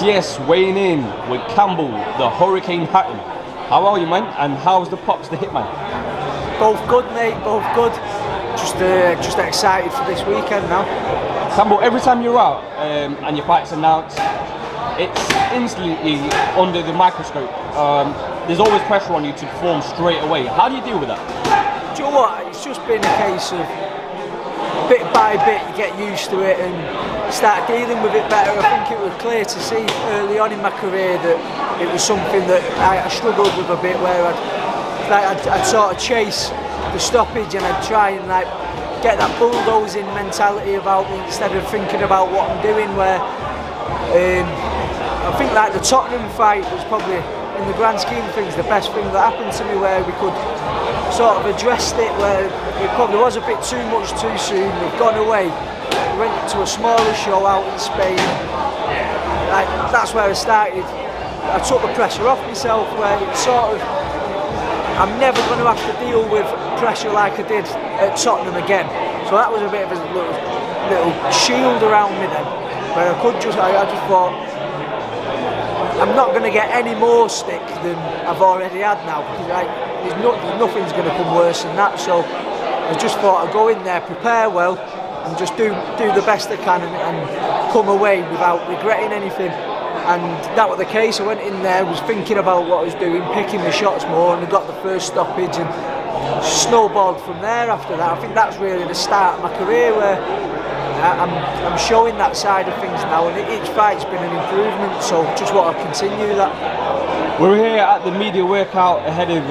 Yes, weighing in with Campbell, the Hurricane Hatton. How are you, man? And how's the pops, the hitman? Both good, mate. Both good. Just excited for this weekend now. Campbell, every time you're out and your fight's announced, it's instantly under the microscope. There's always pressure on you to perform straight away. How do you deal with that? Do you know what? It's just been a case of bit by bit you get used to it and start dealing with it better. I think it was clear to see early on in my career that it was something that I struggled with a bit, where I'd sort of chase the stoppage and I'd try and like get that bulldozing mentality about me instead of thinking about what I'm doing. Where I think like the Tottenham fight was probably, in the grand scheme of things, the best thing that happened to me, where we could sort of addressed it, where it probably was a bit too much too soon. We've gone away, we went to a smaller show out in Spain. That's where I started. I took the pressure off myself, where it's sort of, I'm never going to have to deal with pressure like I did at Tottenham again. So that was a bit of a little shield around me then, where I just thought, I'm not going to get any more stick than I've already had now, because nothing's going to come worse than that. So I just thought I'd go in there, prepare well, and just do the best I can and come away without regretting anything. And that was the case. I went in there, was thinking about what I was doing, picking my shots more, and I got the first stoppage and snowballed from there after that. I think that's really the start of my career, where I'm showing that side of things now, and each fight's been an improvement, so just want to continue that. We're here at the media workout ahead of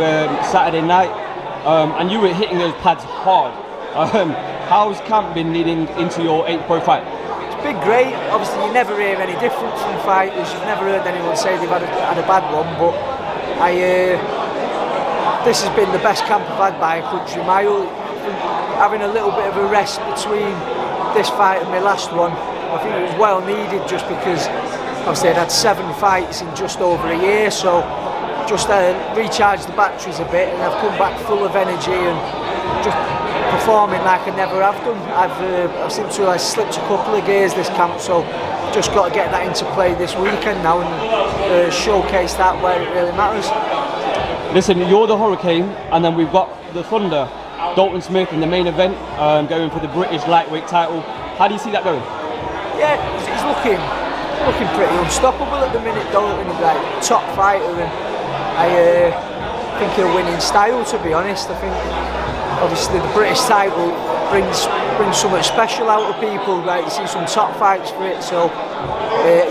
Saturday night, and you were hitting those pads hard. How's camp been leading into your 8th pro fight? It's been great. Obviously you never hear any different from fighters, you've never heard anyone say they've had a bad one, but this has been the best camp I've had by a country mile. Having a little bit of a rest between this fight and my last one, I think it was well needed, just because obviously I'd had 7 fights in just over a year, so just recharged the batteries a bit, and I've come back full of energy and just performing like I never have done. I seem to have slipped a couple of gears this camp, so just got to get that into play this weekend now and showcase that where it really matters. Listen, you're the Hurricane, and then we've got the Thunder, Dalton Smith in the main event, going for the British lightweight title. How do you see that going? Yeah, he's looking pretty unstoppable at the minute. Dalton is like top fighter, and I think he'll win in style, to be honest. I think obviously the British title brings something special out of people. Like, you see some top fights for it, so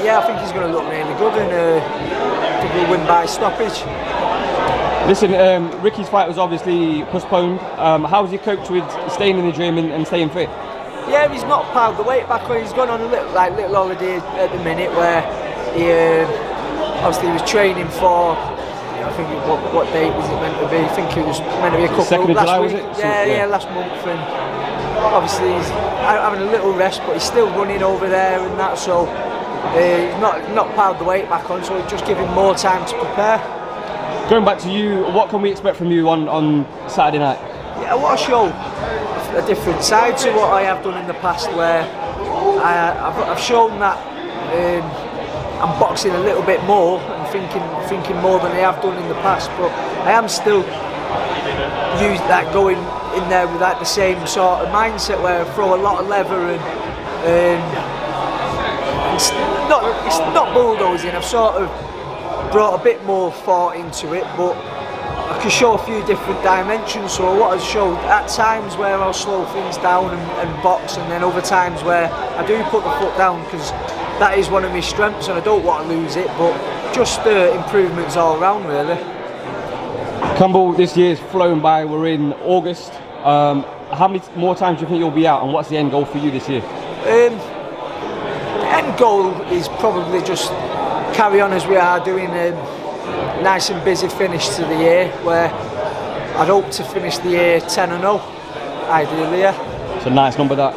yeah, I think he's going to look really good, and I think he'll win by stoppage. Listen, Ricky's fight was obviously postponed. How's he coped with staying in the gym and staying fit? Yeah, he's not piled the weight back on. He's gone on a little holiday at the minute, where he obviously was training for, I think what date was it meant to be? I think it was meant to be a couple of last week. Was it? Yeah, last month. And obviously he's having a little rest, but he's still running over there and that. So he's not piled the weight back on. So just give him more time to prepare. Going back to you, what can we expect from you on Saturday night? Yeah, I want to show a different side to what I have done in the past, where I've shown that I'm boxing a little bit more and thinking more than I have done in the past, but I am still going in there with like the same sort of mindset, where I throw a lot of lever and it's not bulldozing. I've sort of brought a bit more thought into it, but I can show a few different dimensions. So what I've showed at times where I'll slow things down and box, and then other times where I do put the foot down, because that is one of my strengths and I don't want to lose it, but just improvements all around really. Campbell, this year's flown by. We're in August. How many more times do you think you'll be out, and what's the end goal for you this year? The end goal is probably just carry on as we are doing, a nice and busy finish to the year, where I'd hope to finish the year 10-0, ideally. Yeah. It's a nice number, that.